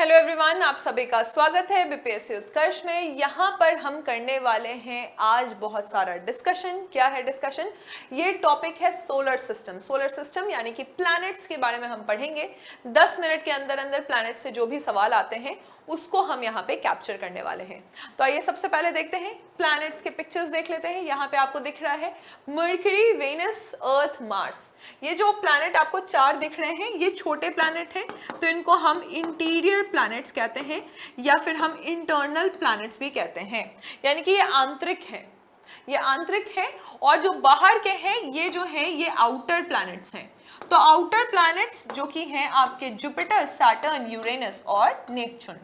Hello everyone, आप सभी का स्वागत है बीपीएससी उत्कर्ष में। यहाँ पर हम करने वाले हैं आज बहुत सारा डिस्कशन। क्या है डिस्कशन? ये टॉपिक है सोलर सिस्टम। सोलर सिस्टम यानी कि प्लैनेट्स के बारे में हम पढ़ेंगे। 10 मिनट के अंदर अंदर प्लैनेट से जो भी सवाल आते हैं उसको हम यहाँ पे कैप्चर करने वाले हैं। तो आइए सबसे पहले देखते हैं, प्लैनेट्स के पिक्चर्स देख लेते हैं। यहाँ पे आपको दिख रहा है मर्क्यूरी, वेनस, अर्थ, मार्स। ये जो प्लैनेट आपको 4 दिख रहे हैं ये छोटे प्लैनेट हैं, तो इनको हम इंटीरियर प्लैनेट्स कहते हैं या फिर हम इंटरनल प्लैनेट्स भी कहते हैं, यानी कि ये आंतरिक है, ये आंतरिक है। और जो बाहर के हैं ये जो है ये आउटर प्लैनेट्स हैं। तो आउटर प्लैनेट्स जो कि हैं आपके जुपिटर, सैटर्न, यूरेनस और नेपच्यून।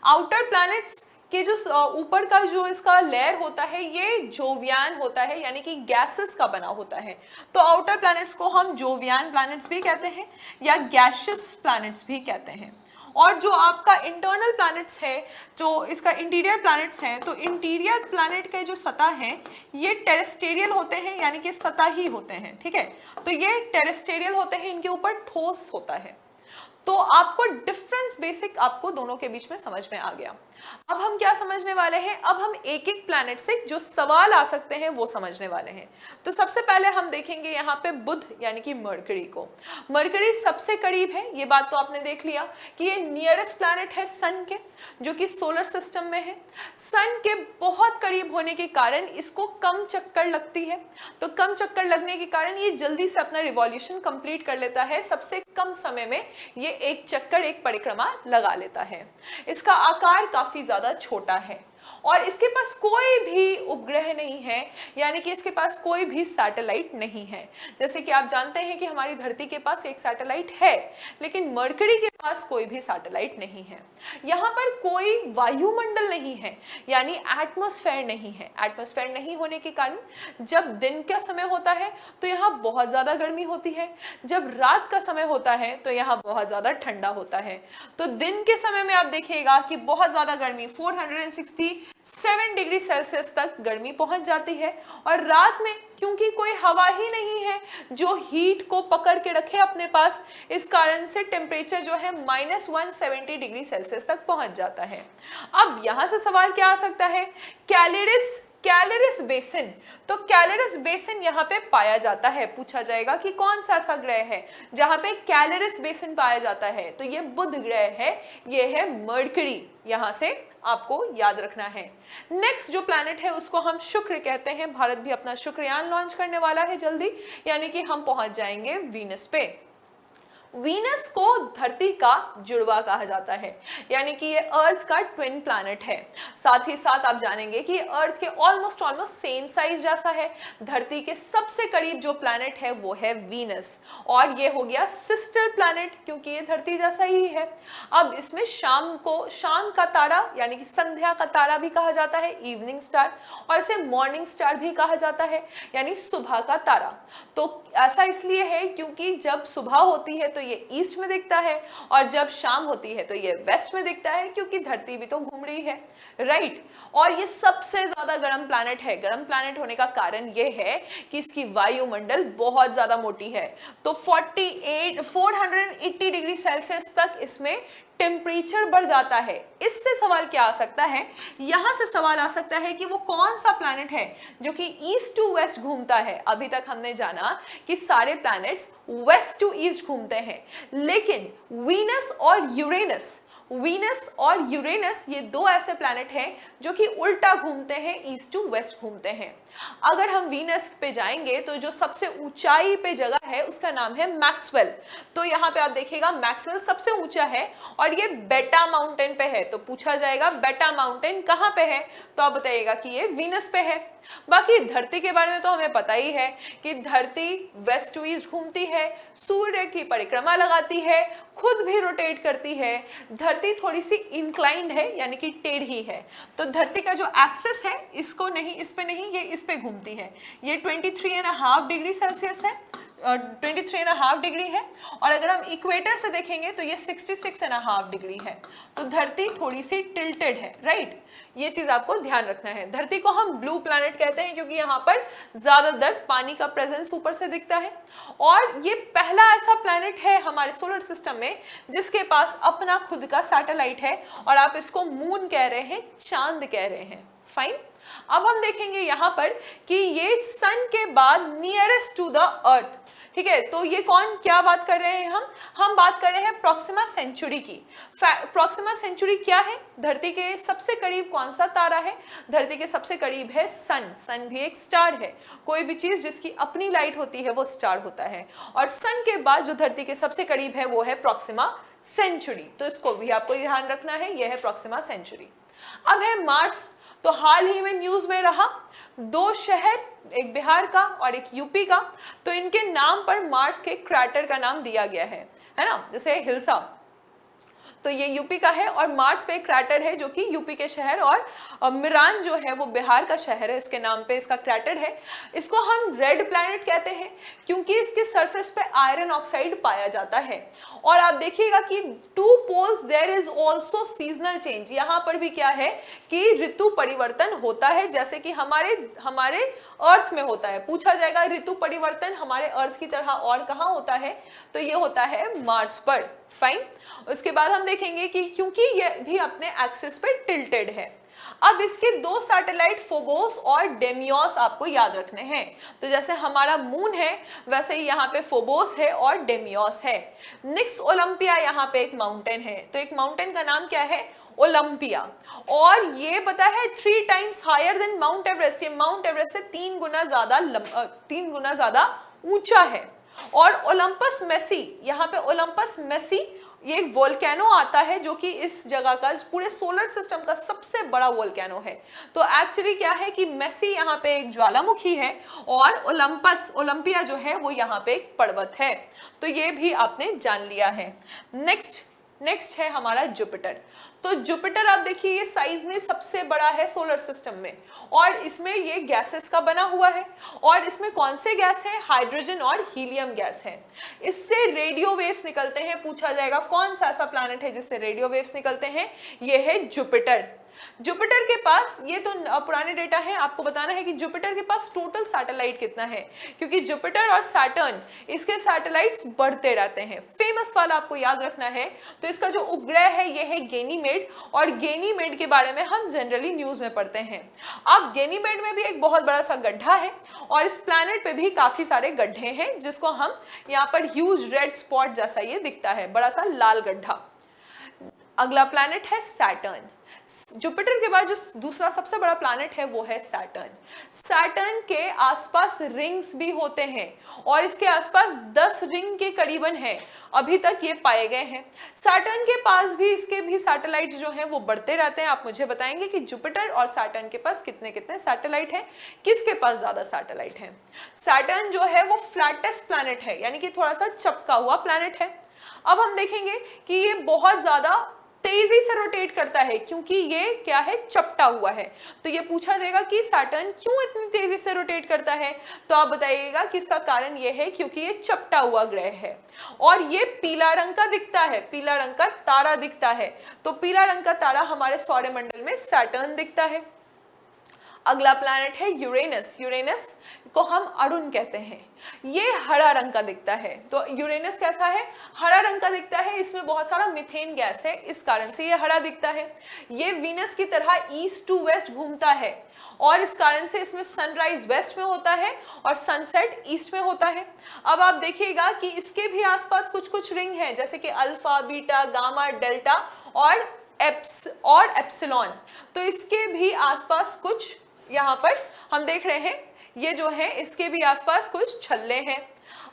आउटर प्लैनेट्स कि जो ऊपर का जो इसका लेयर होता है ये जोवियन होता है, यानी कि गैसेस का बना होता है। तो आउटर प्लैनेट्स को हम जोवियन प्लैनेट्स भी कहते हैं या गैसियस प्लैनेट्स भी कहते हैं। और जो आपका इंटरनल प्लैनेट्स है, जो इसका इंटीरियर प्लैनेट्स हैं, तो इंटीरियर प्लैनेट के जो सतह है ये टेरेस्टेरियल होते हैं, यानी कि सतह ही होते हैं। ठीक है, तो ये टेरेस्टेरियल होते हैं, इनके ऊपर ठोस होता है। तो आपको डिफरेंस बेसिक आपको दोनों के बीच में समझ में आ गया। अब हम क्या समझने वाले हैं? अब हम एक एक प्लैनेट से जो सवाल आ सकते हैं वो समझने वाले हैं। तो सबसे पहले हम देखेंगे यहाँ पे बुध यानी कि मरकरी को। मरकरी सबसे करीब है, ये बात तो आपने देख लिया कि ये नियरेस्ट प्लैनेट है सन के, जो कि सोलर सिस्टम में है। सन के बहुत करीब होने के कारण इसको कम चक्कर लगती है, तो कम चक्कर लगने के कारण ये जल्दी से अपना रिवॉल्यूशन कंप्लीट कर लेता है। सबसे कम समय में ये एक चक्कर, एक परिक्रमा लगा लेता है। इसका आकार काफी ज्यादा छोटा है और इसके पास कोई भी उपग्रह नहीं है, यानी कि इसके पास कोई भी सैटेलाइट नहीं है। जैसे कि आप जानते हैं कि हमारी धरती के पास एक सैटेलाइट है, लेकिन मरकरी के पास कोई भी सैटेलाइट नहीं है। यहाँ पर कोई वायुमंडल नहीं है, यानी एटमॉस्फेयर नहीं है। एटमॉस्फेयर नहीं होने के कारण जब दिन का समय होता है तो यहाँ बहुत ज्यादा गर्मी होती है, जब रात का समय होता है तो यहाँ बहुत ज्यादा ठंडा होता है। तो दिन के समय में आप देखिएगा कि बहुत ज्यादा गर्मी 467 डिग्री सेल्सियस तक गर्मी पहुंच जाती है, और रात में क्योंकि कोई हवा ही नहीं है जो हीट को पकड़ के रखे अपने पास, इस कारण से टेम्परेचर जो है -170 डिग्री सेल्सियस तक पहुंच जाता है। अब यहां से सवाल क्या आ सकता है? कैलिरिस बेसिन। तो कैलिरिस बेसिन यहाँ पे पाया जाता है। पूछा जाएगा कि कौन सा ऐसा ग्रह है जहां पे कैलिरिस बेसिन पाया जाता है, तो ये बुध ग्रह है, ये है मरकरी। यहां से आपको याद रखना है। नेक्स्ट जो प्लैनेट है उसको हम शुक्र कहते हैं। भारत भी अपना शुक्रयान लॉन्च करने वाला है जल्दी, यानी कि हम पहुंच जाएंगे वीनस पे। वीनस को धरती का जुड़वा कहा जाता है, यानी कि ये अर्थ का ट्विन प्लैनेट है। साथ ही साथ आप जानेंगे कि अर्थ के ऑलमोस्ट सेम साइज जैसा है। धरती के सबसे करीब जो प्लैनेट है वो है वीनस, और ये हो गया सिस्टर प्लैनेट क्योंकि ये धरती जैसा ही है। अब इसमें शाम का तारा यानी कि संध्या का तारा भी कहा जाता है, इवनिंग स्टार, और इसे मॉर्निंग स्टार भी कहा जाता है, यानी सुबह का तारा। तो ऐसा इसलिए है क्योंकि जब सुबह होती है तो ये ईस्ट में दिखता है, और जब शाम होती है तो ये वेस्ट में दिखता है, क्योंकि धरती भी तो घूम रही है, राइट। और ये सबसे ज्यादा गर्म प्लैनेट है। गर्म प्लैनेट होने का कारण ये है कि इसकी वायुमंडल बहुत ज्यादा मोटी है, तो 480 डिग्री सेल्सियस तक इसमें टेम्परेचर बढ़ जाता है। इससे सवाल क्या आ सकता है? यहां से सवाल आ सकता है कि वो कौन सा प्लैनेट है जो कि ईस्ट टू वेस्ट घूमता है। अभी तक हमने जाना कि सारे प्लैनेट्स वेस्ट टू ईस्ट घूमते हैं, लेकिन वीनस और यूरेनस ये दो ऐसे प्लैनेट हैं जो कि उल्टा घूमते हैं, ईस्ट टू वेस्ट घूमते हैं। अगर हम वीनस पे जाएंगे तो जो सबसे ऊंचाई पे जगह है उसका नाम है मैक्सवेल। तो यहाँ पे आप देखिएगा मैक्सवेल सबसे ऊंचा है और ये बेटा माउंटेन पे है। तो पूछा जाएगा बेटा माउंटेन कहाँ पे है, तो आप बताइएगा कि ये वीनस पे है। बाकी धरती के बारे में तो हमें पता ही है कि धरती वेस्ट टू ईस्ट घूमती है, सूर्य की परिक्रमा लगाती है, खुद भी रोटेट करती है। धरती थोड़ी सी इंक्लाइंड है, यानी कि टेढ़ी है। तो धरती का जो एक्सिस है इसको नहीं, इस पे नहीं, ये इस पे घूमती है। ये 23.5 डिग्री सेल्सियस है, 23.5 डिग्री है, और अगर हम इक्वेटर से देखेंगे तो ये 66.5 डिग्री है। तो धरती थोड़ी सी टिल्टेड है, राइट। ये चीज आपको ध्यान रखना है। धरती को हम ब्लू प्लैनेट कहते हैं क्योंकि यहाँ पर ज्यादातर पानी का प्रेजेंस ऊपर से दिखता है, और ये पहला ऐसा प्लैनेट है हमारे सोलर सिस्टम में जिसके पास अपना खुद का सैटेलाइट है, और आप इसको मून कह रहे हैं, चांद कह रहे हैं, फाइन। अब हम देखेंगे यहाँ पर कि ये सन के बाद नियरेस्ट टू द अर्थ, ठीक है। तो ये कौन, क्या बात कर रहे हैं हम बात कर रहे हैं प्रॉक्सिमा सेंचुरी की। प्रॉक्सिमा सेंचुरी क्या है? धरती के सबसे करीब कौन सा तारा है? धरती के सबसे करीब है सन। सन भी एक स्टार है। कोई भी चीज जिसकी अपनी लाइट होती है वो स्टार होता है, और सन के बाद जो धरती के सबसे करीब है वो है प्रॉक्सिमा सेंचुरी। तो इसको भी आपको ध्यान रखना है, यह है प्रॉक्सिमा सेंचुरी। अब है मार्स। तो हाल ही में न्यूज में रहा, 2 शहर, एक बिहार का और एक यूपी का, तो इनके नाम पर मार्स के क्रैटर का नाम दिया गया है ना। जैसे हिल्सा, तो ये यूपी का है, और मार्स पे एक क्रैटर है जो कि यूपी के शहर, और मिरान जो है वो बिहार का शहर है, इसके नाम पे इसका क्रैटर है। इसको हम रेड प्लैनेट कहते हैं क्योंकि इसके सरफेस पे आयरन ऑक्साइड पाया जाता है। और आप देखिएगा कि 2 poles there is also seasonal change. यहाँ पर भी क्या है कि ऋतु परिवर्तन होता है, जैसे कि हमारे अर्थ में होता है। पूछा जाएगा ऋतु परिवर्तन हमारे अर्थ की तरह और कहाँ होता है, तो ये होता है मार्स पर, फाइन। उसके बाद हम देखेंगे कि क्योंकि ये भी अपने एक्सिस पे टिल्टेड है। अब इसके 2 सैटेलाइट फोबोस और डेमियोस आपको याद रखने हैं। तो जैसे हमारा मून है वैसे ही यहाँ पे फोबोस है और डेमियोस है। निक्स ओलंपिया यहाँ पे एक माउंटेन है, तो एक माउंटेन का नाम क्या है? ओलंपिया। और ये पता है 3 times higher than Mount Everest. ये माउंट एवरेस्ट से 3 गुना ज्यादा ऊंचा है। और ओलंपस मेसी, यहाँ पे ओलंपस मेसी ये एक वोल्केनो आता है जो कि इस जगह का, पूरे सोलर सिस्टम का सबसे बड़ा वोल्केनो है। तो एक्चुअली क्या है कि मेसी यहाँ पे एक ज्वालामुखी है, और ओलंपिया जो है वो यहाँ पे एक पर्वत है। तो ये भी आपने जान लिया है। नेक्स्ट है हमारा जुपिटर। तो जुपिटर आप देखिए ये साइज में सबसे बड़ा है सोलर सिस्टम में, और इसमें ये गैसेस का बना हुआ है। और इसमें कौन से गैस है? हाइड्रोजन और हीलियम गैस है। इससे रेडियो वेव्स निकलते हैं। पूछा जाएगा कौन सा ऐसा प्लैनेट है जिससे रेडियो वेव्स निकलते हैं? ये है जुपिटर। जुपिटर के पास, ये तो पुराने डेटा है, आपको बताना है कि जुपिटर के पास टोटल सैटेलाइट कितना है, क्योंकि जुपिटर और सैटर्न इसके सैटेलाइट्स बढ़ते रहते हैं। फेमस वाला आपको याद रखना है। तो इसका जो उपग्रह है ये है गैनीमेड, और गैनीमेड के बारे में हम जनरली न्यूज में पढ़ते हैं। अब गैनीमेड में भी एक बहुत बड़ा सा गड्ढा है, और इस प्लैनेट पे भी काफी सारे गड्ढे हैं, जिसको हम यहाँ पर ह्यूज रेड स्पॉट जैसा ये दिखता है, बड़ा सा लाल गड्ढा। अगला प्लैनेट है सैटर्न। जुपिटर के बाद जो दूसरा सबसे बड़ा प्लैनेट है वो है सैटर्न। सैटर्न के आसपास रिंग्स भी होते हैं, और इसके आसपास 10 रिंग के करीबन है अभी तक ये पाए गए हैं। सैटर्न के पास भी इसके भी सैटेलाइट जो हैं वो बढ़ते रहते हैं। आप मुझे बताएंगे कि जुपिटर और सैटर्न के पास कितने कितने सैटेलाइट हैं, किसके पास ज्यादा सैटेलाइट हैं। सैटर्न जो है वो फ्लैटेस्ट प्लैनेट है, यानी कि थोड़ा सा चपका हुआ प्लैनेट है। अब हम देखेंगे कि ये बहुत ज्यादा तेजी से रोटेट करता है, क्योंकि ये क्या है? चपटा हुआ है। तो ये पूछा जाएगा कि सैटर्न क्यों इतनी तेजी से रोटेट करता है, तो आप बताइएगा कि इसका कारण ये है क्योंकि ये चपटा हुआ ग्रह है, और ये पीला रंग का दिखता है, पीला रंग का तारा दिखता है। तो पीला रंग का तारा हमारे सौरमंडल में सैटर्न दिखता है। अगला प्लैनेट है यूरेनस। यूरेनस को हम अरुण कहते हैं। ये हरा रंग का दिखता है। तो यूरेनस कैसा है? हरा रंग का दिखता है। इसमें बहुत सारा मीथेन गैस है, इस कारण से ये हरा दिखता है। ये वीनस की तरह ईस्ट टू वेस्ट घूमता है, और इस कारण से इसमें सनराइज वेस्ट में होता है और सनसेट ईस्ट में होता है। अब आप देखिएगा कि इसके भी आसपास कुछ कुछ रिंग हैं, जैसे कि अल्फा, बीटा, गामा, डेल्टा और एप्सिलॉन। तो इसके भी आसपास कुछ यहाँ पर हम देख रहे हैं, ये जो है इसके भी आसपास कुछ छल्ले हैं।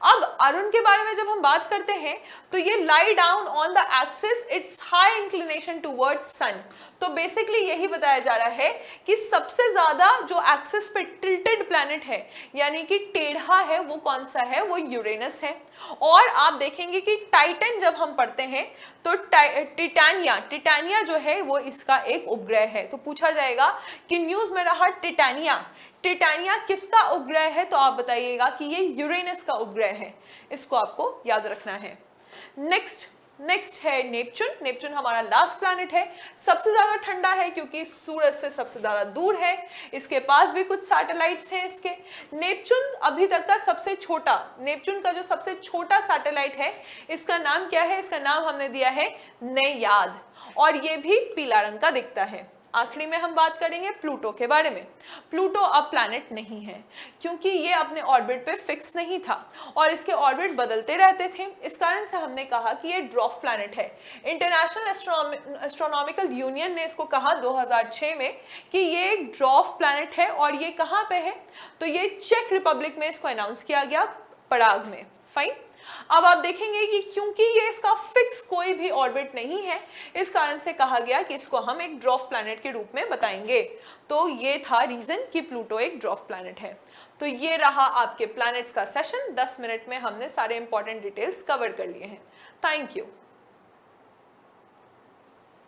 अब अरुण के बारे में जब हम बात करते हैं तो ये lie down on the axis its high inclination towards sun. तो बेसिकली यही बताया जा रहा है कि सबसे ज्यादा जो एक्सिस पे टिल्टेड प्लैनेट है, यानी कि टेढ़ा है, वो कौन सा है? वो यूरेनस है। और आप देखेंगे कि टाइटन जब हम पढ़ते हैं तो टिटानिया जो है वो इसका एक उपग्रह है। तो पूछा जाएगा कि न्यूज में रहा टिटानिया टिटैनिया किसका उपग्रह है, तो आप बताइएगा कि ये यूरेनस का उपग्रह है, इसको आपको याद रखना है। नेक्स्ट है नेपच्यून। नेपच्यून हमारा लास्ट प्लैनेट है, सबसे ज्यादा ठंडा है क्योंकि सूरज से सबसे ज्यादा दूर है, इसके पास भी कुछ सैटेलाइट्स हैं इसके। नेपच्यून अभी तक का सबसे छोटा, नेपच्यून का जो सबसे छोटा सैटेलाइट है, इसका नाम क्या है, इसका नाम हमने दिया है नैयाद, और ये भी पीला रंग का दिखता है। आखिरी में हम बात करेंगे प्लूटो के बारे में। प्लूटो अब प्लैनेट नहीं है क्योंकि ये अपने ऑर्बिट पे फिक्स नहीं था और इसके ऑर्बिट बदलते रहते थे, इस कारण से हमने कहा कि ये ड्वार्फ प्लैनेट है। इंटरनेशनल एस्ट्रोनॉमिकल यूनियन ने इसको कहा 2006 में कि ये एक ड्वार्फ प्लैनेट है, और ये कहाँ पे है, तो ये चेक रिपब्लिक में इसको अनाउंस किया गया, पराग में। फाइन। अब आप देखेंगे कि क्योंकि ये इसका फिक्स कोई भी ऑर्बिट नहीं है, इस कारण से कहा गया कि इसको हम एक ड्वार्फ प्लैनेट के रूप में बताएंगे। तो ये था रीजन कि प्लूटो एक ड्वार्फ प्लैनेट है। तो ये रहा आपके प्लैनेट्स का सेशन। 10 मिनट में हमने सारे इंपॉर्टेंट डिटेल्स कवर कर लिए हैं। Thank you.